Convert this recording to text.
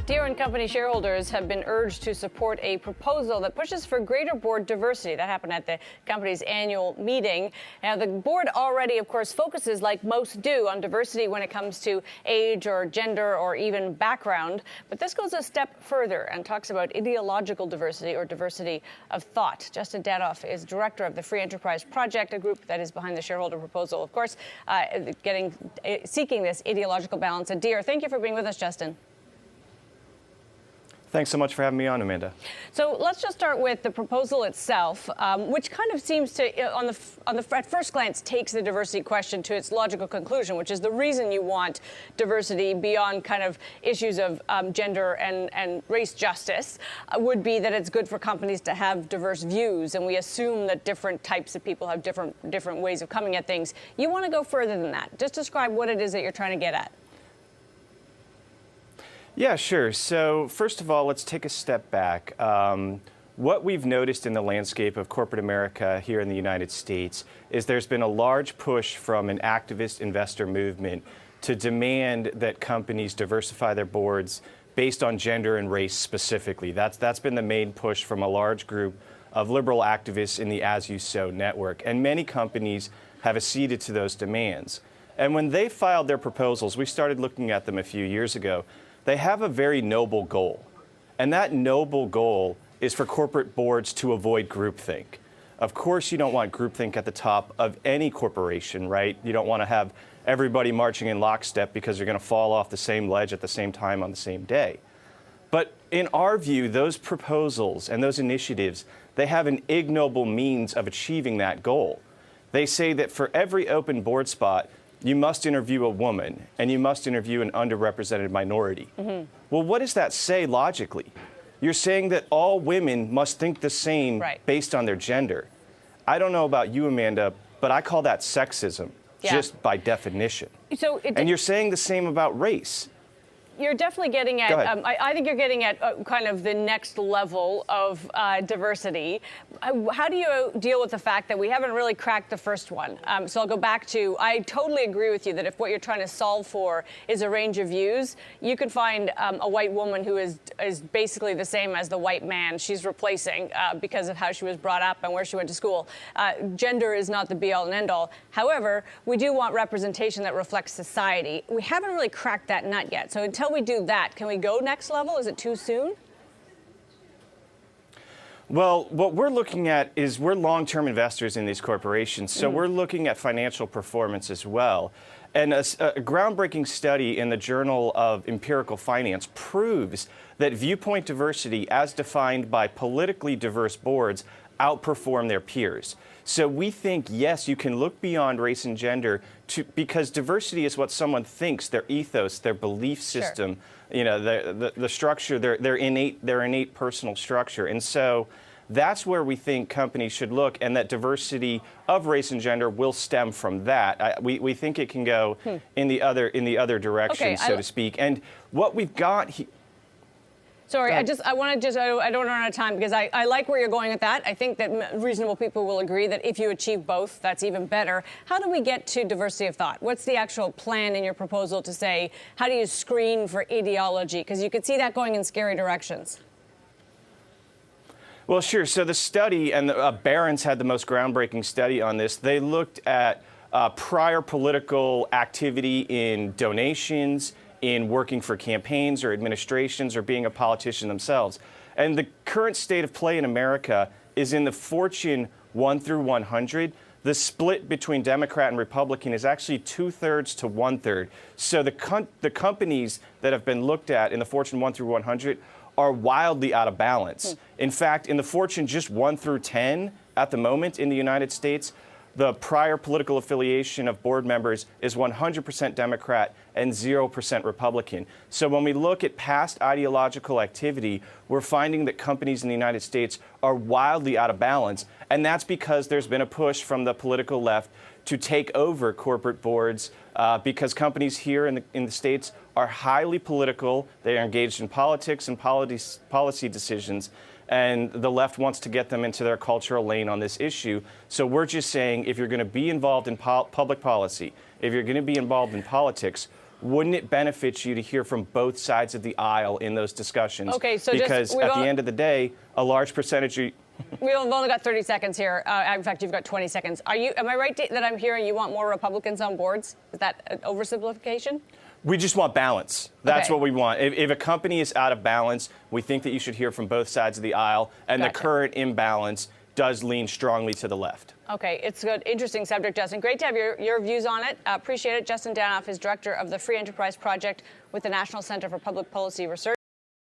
Deere & Company shareholders have been urged to support a proposal that pushes for greater board diversity. That happened at the company's annual meeting. Now, the board already, of course, focuses, like most do, on diversity when it comes to age or gender or even background. But this goes a step further and talks about ideological diversity or diversity of thought. Justin Dadoff is director of the Free Enterprise Project, a group that is behind the shareholder proposal, of course, seeking this ideological balance at Deere. Thank you for being with us, Justin. Thanks so much for having me on, Amanda. So let's just start with the proposal itself, which kind of seems to, at first glance, takes the diversity question to its logical conclusion, which is the reason you want diversity beyond kind of issues of gender and race justice would be that it's good for companies to have diverse views, and we assume that different types of people have different ways of coming at things. You want to go further than that. Just describe what it is that you're trying to get at. Yeah, sure. So first of all, let's take a step back. What we've noticed in the landscape of corporate America here in the United States is there's been a large push from an activist investor movement to demand that companies diversify their boards based on gender and race specifically. That's been the main push from a large group of liberal activists in the As You Sow network. And many companies have acceded to those demands. And when they filed their proposals, we started looking at them a few years ago. They have a very noble goal, and that noble goal is for corporate boards to avoid groupthink. Of course, you don't want groupthink at the top of any corporation, right? You don't want to have everybody marching in lockstep because you're going to fall off the same ledge at the same time on the same day. But in our view, those proposals and those initiatives, they have an ignoble means of achieving that goal. They say that for every open board spot, you must interview a woman, and you must interview an underrepresented minority. Mm-hmm. Well, what does that say logically? You're saying that all women must think the same based on their gender. I don't know about you, Amanda, but I call that sexism, just by definition. So and you're saying the same about race. You're definitely getting at, I think you're getting at kind of the next level of diversity. How do you deal with the fact that we haven't really cracked the first one? So I'll go back to, I totally agree with you that if what you're trying to solve for is a range of views, you could find a white woman who is basically the same as the white man she's replacing because of how she was brought up and where she went to school. Gender is not the be-all and end-all. However, we do want representation that reflects society. We haven't really cracked that nut yet. So until we do that, can we go next level? Is it too soon? Well, what we're looking at is we're long-term investors in these corporations, so we're looking at financial performance as well. And a groundbreaking study in the Journal of Empirical Finance proves that viewpoint diversity, as defined by politically diverse boards, outperform their peers. So we think, yes, you can look beyond race and gender because diversity is what someone thinks, their ethos, their belief system, you know, the structure, their innate personal structure. And so that's where we think companies should look, and that diversity of race and gender will stem from that. We think it can go in the other direction, so to speak. And what we've got Sorry, I don't want to run out of time because I like where you're going with that. I think that reasonable people will agree that if you achieve both, that's even better. How do we get to diversity of thought? What's the actual plan in your proposal to say, how do you screen for ideology? Because you could see that going in scary directions. Well, sure. So the study, and Barron's had the most groundbreaking study on this, they looked at prior political activity in donations, in working for campaigns or administrations or being a politician themselves. And the current state of play in America is in the Fortune 1 through 100. The split between Democrat and Republican is actually 2/3 to 1/3. So the companies that have been looked at in the Fortune 1 through 100 are wildly out of balance. In fact, in the Fortune just 1 through 10 at the moment in the United States, the prior political affiliation of board members is 100% Democrat and 0% Republican. So when we look at past ideological activity, we're finding that companies in the United States are wildly out of balance. And that's because there's been a push from the political left to take over corporate boards because companies here in the States are highly political. They are engaged in politics and policy decisions. And the left wants to get them into their cultural lane on this issue. So we're just saying, if you're going to be involved in public policy, if you're going to be involved in politics, wouldn't it benefit you to hear from both sides of the aisle in those discussions? Okay, so because at the end of the day, a large percentage of We've only got 30 seconds here. In fact, you've got 20 seconds. Am I right that I'm hearing you want more Republicans on boards? Is that an oversimplification? We just want balance. That's Okay. what we want. If a company is out of balance, we think that you should hear from both sides of the aisle, and Gotcha. the current imbalance does lean strongly to the left. Okay, it's a good, interesting subject, Justin. Great to have your views on it. Appreciate it. Justin Danhof is director of the Free Enterprise Project with the National Center for Public Policy Research.